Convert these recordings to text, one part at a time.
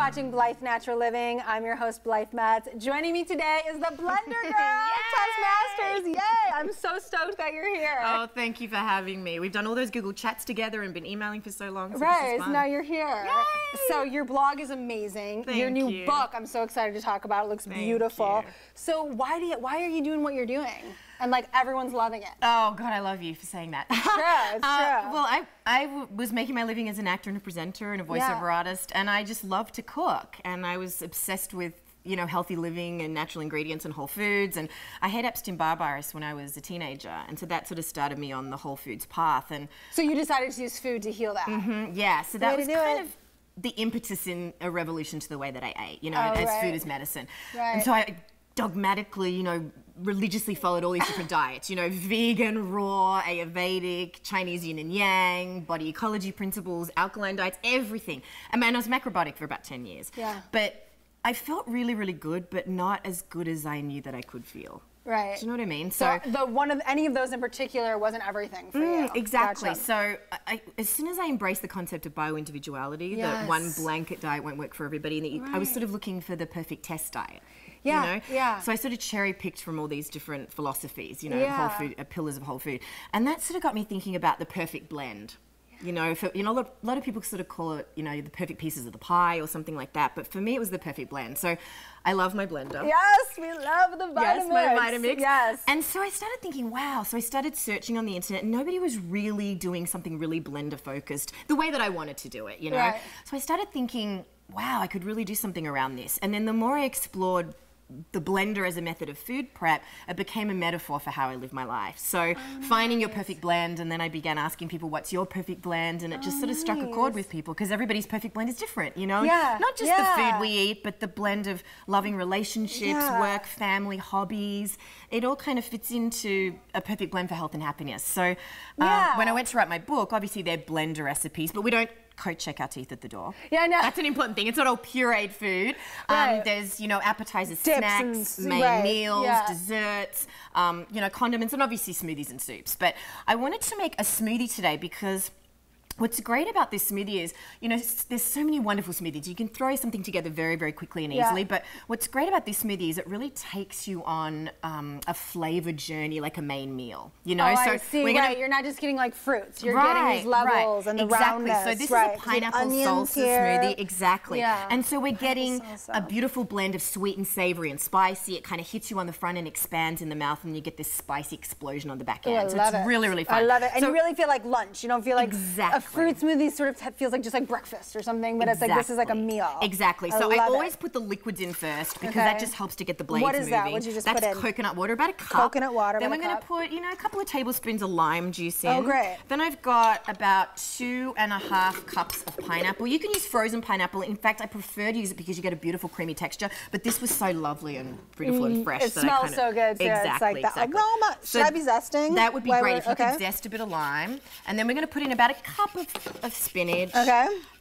watching Blythe Natural Living. I'm your host, Blythe Metz. Joining me today is the blender girl, Tess Masters. Yay! I'm so stoked that you're here. Oh, thank you for having me. We've done all those Google chats together and been emailing for so long. So right, now you're here. Yay! So your blog is amazing. Thank your new you. book, I'm so excited to talk about. It looks beautiful. You. So why are you doing what you're doing? And like everyone's loving it. Oh God, I love you for saying that. It's true, it's true. Well, I was making my living as an actor and a presenter and a voiceover artist, and I just love to cook, and I was obsessed with, you know, healthy living and natural ingredients and whole foods, and I had Epstein-Barr virus when I was a teenager, and so that sort of started me on the whole foods path. And so you decided to use food to heal that. Yeah, so that was kind of the impetus in a revolution to the way that I ate, you know, as food as medicine. And so I dogmatically, you know, religiously followed all these different diets, you know, vegan, raw, Ayurvedic, Chinese yin and yang, body ecology principles, alkaline diets, everything. I mean, I was macrobiotic for about 10 years. But I felt really, really good, but not as good as I knew that I could feel. Right. Do you know what I mean? So any of those in particular wasn't everything for you. Exactly. Gotcha. So as soon as I embraced the concept of bio-individuality, that one blanket diet won't work for everybody, and I was sort of looking for the perfect test diet. You know? So I sort of cherry-picked from all these different philosophies, you know, whole food, pillars of whole food. And that sort of got me thinking about the perfect blend. You know, a lot of people sort of call it, you know, the perfect pieces of the pie or something like that. But for me, it was the perfect blend. So I love my blender. Yes, we love the vita-mix. Yes, my vita-mix. Yes. And so I started thinking, wow. So I started searching on the internet, and nobody was really doing something really blender-focused the way that I wanted to do it, you know. So I started thinking, wow, I could really do something around this. And then the more I explored the blender as a method of food prep, it became a metaphor for how I live my life. So finding your perfect blend, and then I began asking people, what's your perfect blend? And it just sort of struck a chord with people, because everybody's perfect blend is different, you know? Not just the food we eat, but the blend of loving relationships, work, family, hobbies. It all kind of fits into a perfect blend for health and happiness. So when I went to write my book, obviously they're blender recipes, but we don't coat check our teeth at the door. Yeah, no. That's an important thing. It's not all pureed food. There's, you know, appetizers, dips, snacks, main meals, desserts, you know, condiments, and obviously smoothies and soups. But I wanted to make a smoothie today because what's great about this smoothie is, you know, there's so many wonderful smoothies. You can throw something together very, very quickly and easily, but what's great about this smoothie is it really takes you on a flavor journey like a main meal, you know? So I see, you're not just getting like fruits, you're getting these levels and the roundness. So this is a pineapple salsa smoothie, and so we're getting a beautiful blend of sweet and savory and spicy. It kind of hits you on the front and expands in the mouth, and you get this spicy explosion on the back end. So it's really, really fun. I love it. And you really feel like lunch. You don't feel like a fruit smoothie sort of feels like just like breakfast or something, but it's like this is like a meal. So I always put the liquids in first, because that just helps to get the blades moving. What is that? What did you just put in? That's coconut water, about a cup. Coconut water, Then we're going to put, you know, a couple of tablespoons of lime juice in. Oh, great. Then I've got about 2.5 cups of pineapple. You can use frozen pineapple. In fact, I prefer to use it because you get a beautiful creamy texture, but this was so lovely and beautiful and fresh. It smells so good too. Exactly, it's like the aroma. Should I be zesting? That would be great if you could zest a bit of lime. And then we're going to put in about a cup of spinach.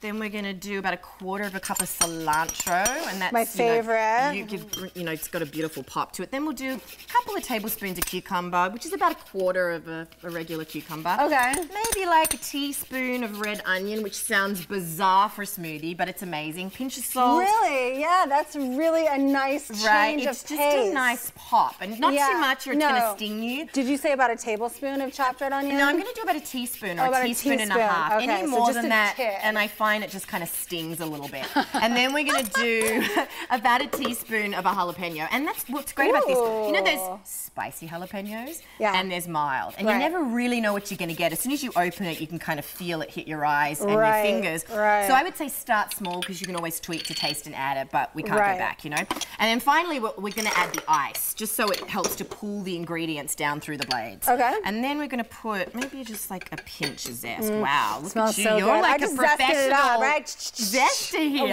Then we're going to do about 1/4 cup of cilantro, and that's my favorite. You know, it's got a beautiful pop to it. Then we'll do a couple of tablespoons of cucumber, which is about 1/4 of a regular cucumber. Maybe like a teaspoon of red onion, which sounds bizarre for a smoothie, but it's amazing. Pinch of salt. Really? Yeah, that's really a nice change of taste. It's just a nice pop, and not too much or it's going to sting you. Did you say about a tablespoon of chopped red onion? No, I'm going to do about a teaspoon or a teaspoon and a half. Any more than that, and I find it just kind of stings a little bit. And then we're going to do about a teaspoon of a jalapeno. And that's what's great about this. You know, there's spicy jalapenos and there's mild. And you never really know what you're going to get. As soon as you open it, you can kind of feel it hit your eyes and your fingers. So I would say start small, because you can always tweak to taste and add it, but we can't go back, you know. And then finally, we're going to add the ice, just so it helps to pull the ingredients down through the blades. And then we're going to put maybe just like a pinch of zest. Wow, look at you. You're like a professional zester here.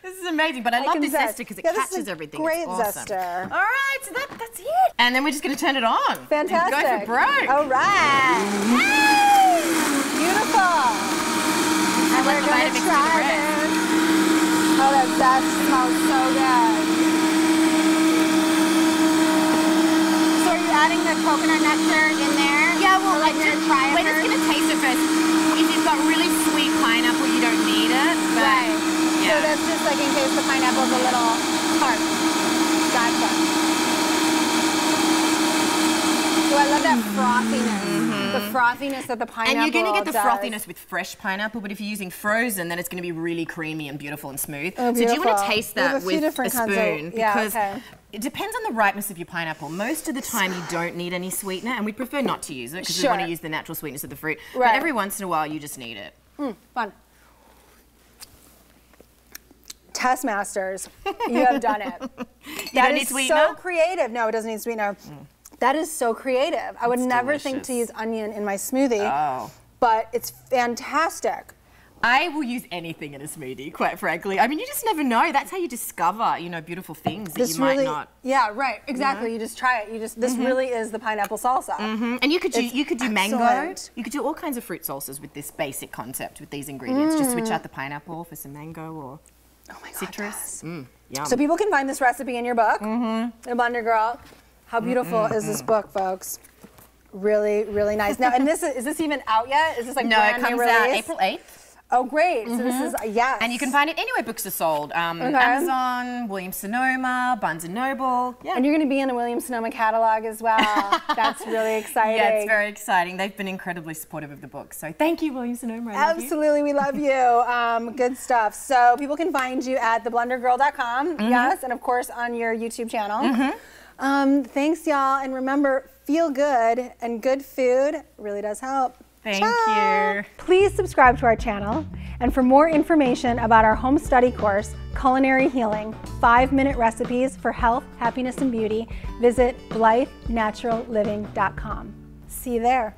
This is amazing, but I love this zester because it catches everything. Great awesome. zester. All right, so that's it. And then we're just going to turn it on. Fantastic. And go for broke. All right. Hey! Beautiful. And we're going to try this. Oh, that zest smells so good. So are you adding the coconut nectar in there? Yeah, well, we're just going to taste it first. If you've got really sweet pineapple, you don't need it. But So that's just like in case the pineapple's a little hard. Gotcha. So I love that frothiness. The frothiness that the pineapple And you're going to get the does. frothiness with fresh pineapple, but if you're using frozen, then it's going to be really creamy and beautiful and smooth. Oh, so do you want to taste that with a spoon? Because it depends on the ripeness of your pineapple. Most of the time you don't need any sweetener, and we prefer not to use it because we want to use the natural sweetness of the fruit. But every once in a while you just need it. Fun. Tess Masters, you have done it. That is so creative. No, it doesn't need sweetener. That is so creative. I would never think to use onion in my smoothie, but it's fantastic. I will use anything in a smoothie, quite frankly. I mean, you just never know. That's how you discover, you know, beautiful things that you might not. Yeah, right. Exactly. You just try it. You just this really is the pineapple salsa. And you could do mango. You could do all kinds of fruit salsas with this basic concept with these ingredients. Just switch out the pineapple for some mango or citrus. Yum. So people can find this recipe in your book, The Blender Girl. How beautiful is this book, folks? Really, really nice. Now, and is this even out yet? Is this like brand new release? No, it comes out April 8th. Oh, great. So this is, yes. And you can find it anywhere books are sold. Amazon, Williams-Sonoma, Barnes & Noble. Yeah. And you're going to be in the Williams-Sonoma catalog as well. That's really exciting. Yeah, it's very exciting. They've been incredibly supportive of the book. So thank you, Williams-Sonoma. Absolutely, we love you. Good stuff. So people can find you at theblendergirl.com, yes, and of course on your YouTube channel. Thanks, y'all. And remember, feel good, and good food really does help. Thank you. Please subscribe to our channel. And for more information about our home study course, Culinary Healing, 5-minute recipes for health, happiness, and beauty, visit BlytheNaturalLiving.com. See you there.